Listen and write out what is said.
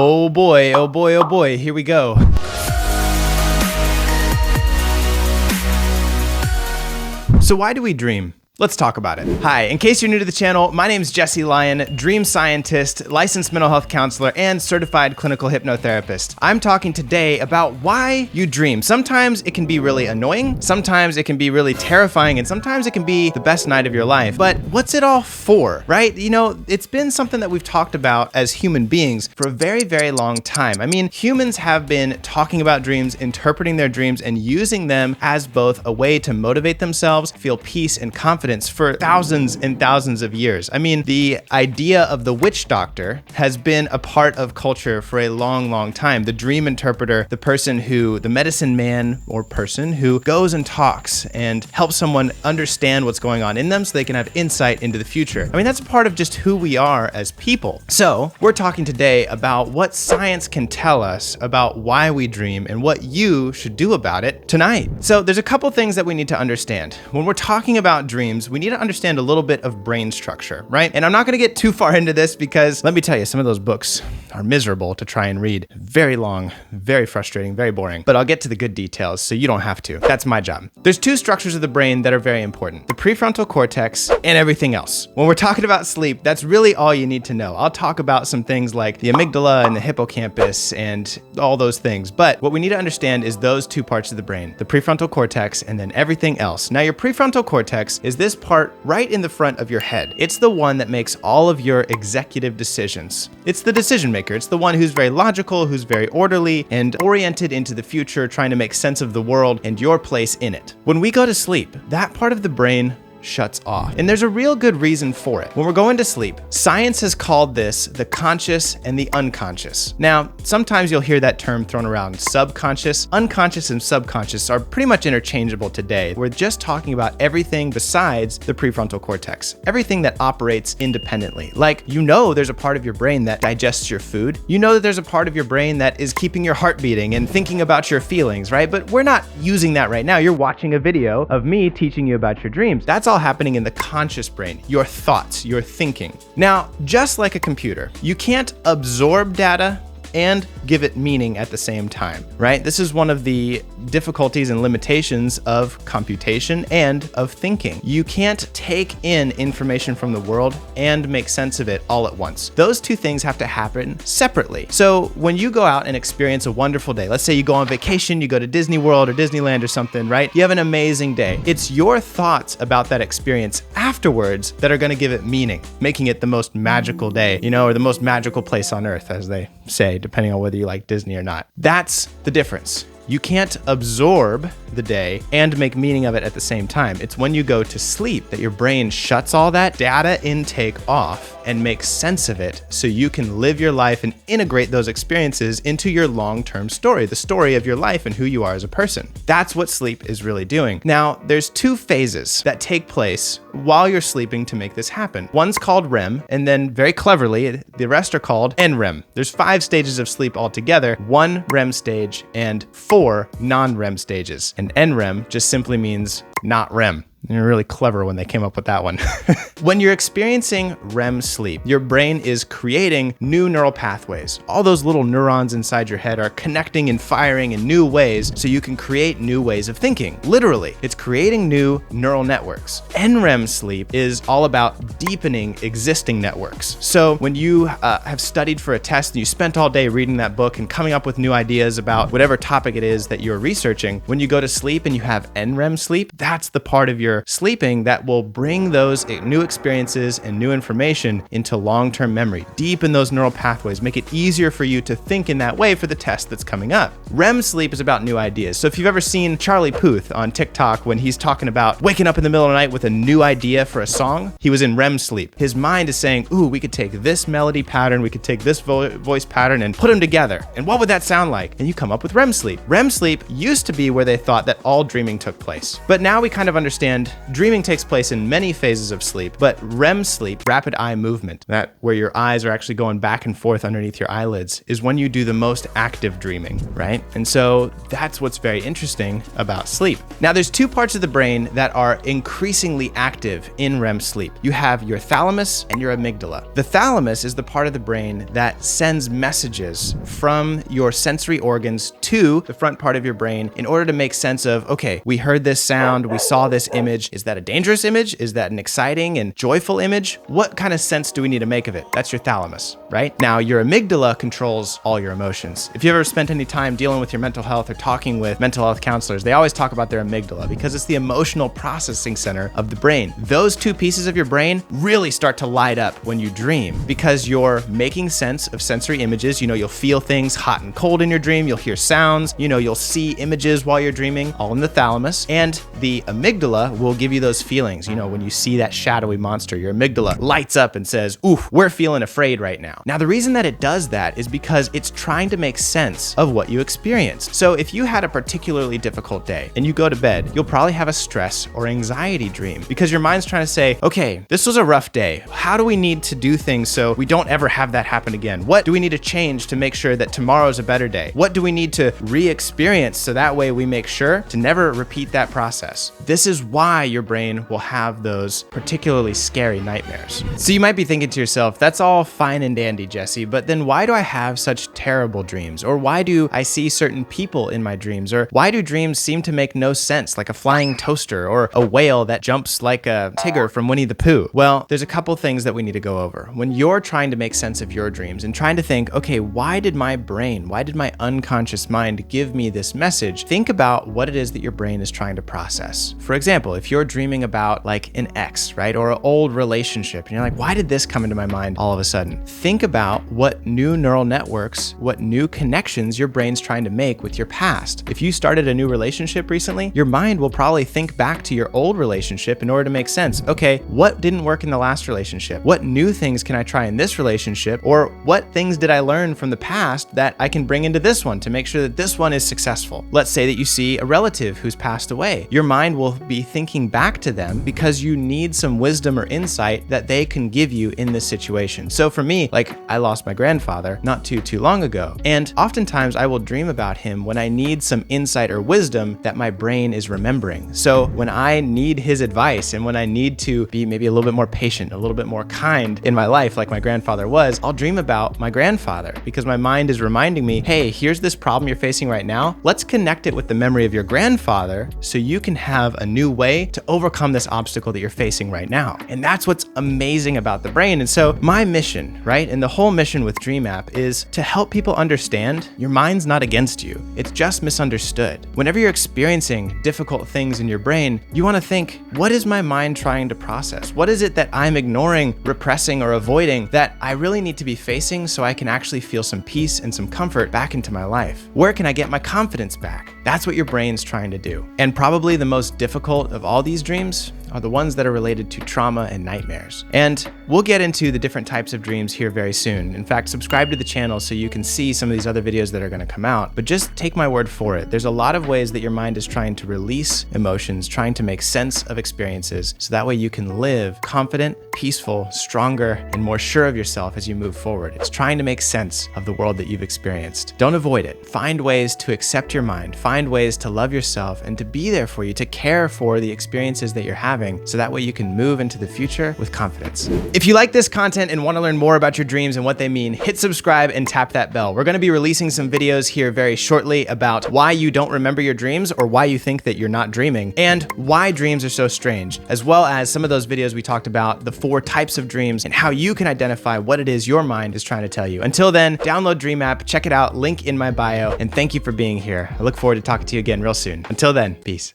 Oh boy, oh boy, oh boy, here we go. So why do we dream? Let's talk about it. Hi, in case you're new to the channel, my name is Jesse Lyon, dream scientist, licensed mental health counselor, and certified clinical hypnotherapist. I'm talking today about why you dream. Sometimes it can be really annoying, sometimes it can be really terrifying, and sometimes it can be the best night of your life. But what's it all for, right? You know, it's been something that we've talked about as human beings for a very, very long time. I mean, humans have been talking about dreams, interpreting their dreams, and using them as both a way to motivate themselves, feel peace and confidence for thousands and thousands of years. I mean, the idea of the witch doctor has been a part of culture for a long, long time. The dream interpreter, the medicine man or person who goes and talks and helps someone understand what's going on in them so they can have insight into the future. I mean, that's a part of just who we are as people. So we're talking today about what science can tell us about why we dream and what you should do about it tonight. So there's a couple things that we need to understand. When we're talking about dreams, we need to understand a little bit of brain structure, right? And I'm not gonna get too far into this because let me tell you, some of those books are miserable to try and read. Very long, very frustrating, very boring. But I'll get to the good details so you don't have to. That's my job. There's two structures of the brain that are very important: the prefrontal cortex and everything else. When we're talking about sleep, that's really all you need to know. I'll talk about some things like the amygdala and the hippocampus and all those things. But what we need to understand is those two parts of the brain, the prefrontal cortex and then everything else. Now, your prefrontal cortex is this part right in the front of your head. It's the one that makes all of your executive decisions. It's the decision maker. It's the one who's very logical, who's very orderly and oriented into the future, trying to make sense of the world and your place in it. When we go to sleep, that part of the brain shuts off. And there's a real good reason for it. When we're going to sleep, science has called this the conscious and the unconscious. Now, sometimes you'll hear that term thrown around, subconscious. Unconscious and subconscious are pretty much interchangeable today. We're just talking about everything besides the prefrontal cortex, everything that operates independently. Like, you know, there's a part of your brain that digests your food. You know that there's a part of your brain that is keeping your heart beating and thinking about your feelings, right? But we're not using that right now. You're watching a video of me teaching you about your dreams. That's all happening in the conscious brain, your thoughts, your thinking. Now, just like a computer, you can't absorb data and give it meaning at the same time, right? This is one of the difficulties and limitations of computation and of thinking. You can't take in information from the world and make sense of it all at once. Those two things have to happen separately. So when you go out and experience a wonderful day, let's say you go on vacation, you go to Disney World or Disneyland or something, right? You have an amazing day. It's your thoughts about that experience afterwards that are gonna give it meaning, making it the most magical day, you know, or the most magical place on earth, as they say, depending on whether you like Disney or not. That's the difference. You can't absorb the day and make meaning of it at the same time. It's when you go to sleep that your brain shuts all that data intake off and makes sense of it so you can live your life and integrate those experiences into your long-term story, the story of your life and who you are as a person. That's what sleep is really doing. Now, there's two phases that take place while you're sleeping to make this happen. One's called REM, and then very cleverly, the rest are called NREM. There's 5 stages of sleep altogether, 1 REM stage and 4 non-REM stages. And NREM just simply means not REM. They're really clever when they came up with that one. When you're experiencing REM sleep, your brain is creating new neural pathways. All those little neurons inside your head are connecting and firing in new ways so you can create new ways of thinking. Literally, it's creating new neural networks. NREM sleep is all about deepening existing networks. So when you have studied for a test and you spent all day reading that book and coming up with new ideas about whatever topic it is that you're researching, when you go to sleep and you have NREM sleep, that's the part of your sleeping that will bring those new experiences and new information into long-term memory, deepen those neural pathways, make it easier for you to think in that way for the test that's coming up. REM sleep is about new ideas. So if you've ever seen Charlie Puth on TikTok when he's talking about waking up in the middle of the night with a new idea for a song, he was in REM sleep. His mind is saying, ooh, we could take this melody pattern, we could take this voice pattern and put them together. And what would that sound like? And you come up with REM sleep. REM sleep used to be where they thought that all dreaming took place. But now we kind of understand And dreaming takes place in many phases of sleep, but REM sleep, rapid eye movement, that where your eyes are actually going back and forth underneath your eyelids, is when you do the most active dreaming, right? And so that's what's very interesting about sleep. Now, there's two parts of the brain that are increasingly active in REM sleep. You have your thalamus and your amygdala. The thalamus is the part of the brain that sends messages from your sensory organs to the front part of your brain in order to make sense of, okay, we heard this sound, we saw this image. Is that a dangerous image? Is that an exciting and joyful image? What kind of sense do we need to make of it? That's your thalamus, right? Now, your amygdala controls all your emotions. If you've ever spent any time dealing with your mental health or talking with mental health counselors, they always talk about their amygdala because it's the emotional processing center of the brain. Those two pieces of your brain really start to light up when you dream because you're making sense of sensory images. You'll feel things hot and cold in your dream. You'll hear sounds. You'll see images while you're dreaming, all in the thalamus. And the amygdala will give you those feelings. When you see that shadowy monster, your amygdala lights up and says, oof, we're feeling afraid right now. Now, the reason that it does that is because it's trying to make sense of what you experienced. So if you had a particularly difficult day and you go to bed, you'll probably have a stress or anxiety dream because your mind's trying to say, okay, this was a rough day. How do we need to do things so we don't ever have that happen again? What do we need to change to make sure that tomorrow's a better day? What do we need to re-experience so that way we make sure to never repeat that process? This is why your brain will have those particularly scary nightmares. So you might be thinking to yourself, that's all fine and dandy, Jesse, but then why do I have such terrible dreams? Or why do I see certain people in my dreams? Or why do dreams seem to make no sense, like a flying toaster or a whale that jumps like a Tigger from Winnie the Pooh? Well, there's a couple things that we need to go over. When you're trying to make sense of your dreams and trying to think, okay, why did my unconscious mind give me this message? Think about what it is that your brain is trying to process. For example, if you're dreaming about like an ex, right? Or an old relationship, and you're like, why did this come into my mind all of a sudden? Think about what new neural networks, what new connections your brain's trying to make with your past. If you started a new relationship recently, your mind will probably think back to your old relationship in order to make sense. Okay, what didn't work in the last relationship? What new things can I try in this relationship? Or what things did I learn from the past that I can bring into this one to make sure that this one is successful? Let's say that you see a relative who's passed away. Your mind will be thinking back to them because you need some wisdom or insight that they can give you in this situation. So for me, like I lost my grandfather not too long ago. And oftentimes I will dream about him when I need some insight or wisdom that my brain is remembering. So when I need his advice and when I need to be maybe a little bit more patient, a little bit more kind in my life, like my grandfather was, I'll dream about my grandfather because my mind is reminding me, hey, here's this problem you're facing right now. Let's connect it with the memory of your grandfather so you can have a new way to overcome this obstacle that you're facing right now. And that's what's amazing about the brain. And so my mission, right, and the whole mission with DreamApp is to help people understand your mind's not against you. It's just misunderstood. Whenever you're experiencing difficult things in your brain, you want to think, what is my mind trying to process? What is it that I'm ignoring, repressing, or avoiding that I really need to be facing so I can actually feel some peace and some comfort back into my life? Where can I get my confidence back? That's what your brain's trying to do. And probably the most difficult of all these dreams are the ones that are related to trauma and nightmares. And we'll get into the different types of dreams here very soon. In fact, subscribe to the channel so you can see some of these other videos that are going to come out. But just take my word for it. There's a lot of ways that your mind is trying to release emotions, trying to make sense of experiences, so that way you can live confident, peaceful, stronger, and more sure of yourself as you move forward. It's trying to make sense of the world that you've experienced. Don't avoid it. Find ways to accept your mind, find ways to love yourself and to be there for you, to care for the experiences that you're having, so that way you can move into the future with confidence. If you like this content and want to learn more about your dreams and what they mean, hit subscribe and tap that bell. We're going to be releasing some videos here very shortly about why you don't remember your dreams or why you think that you're not dreaming and why dreams are so strange, as well as some of those videos we talked about, the 4 types of dreams and how you can identify what it is your mind is trying to tell you. Until then, download DreamApp, check it out, link in my bio, and thank you for being here. I look forward to talking to you again real soon. Until then, peace.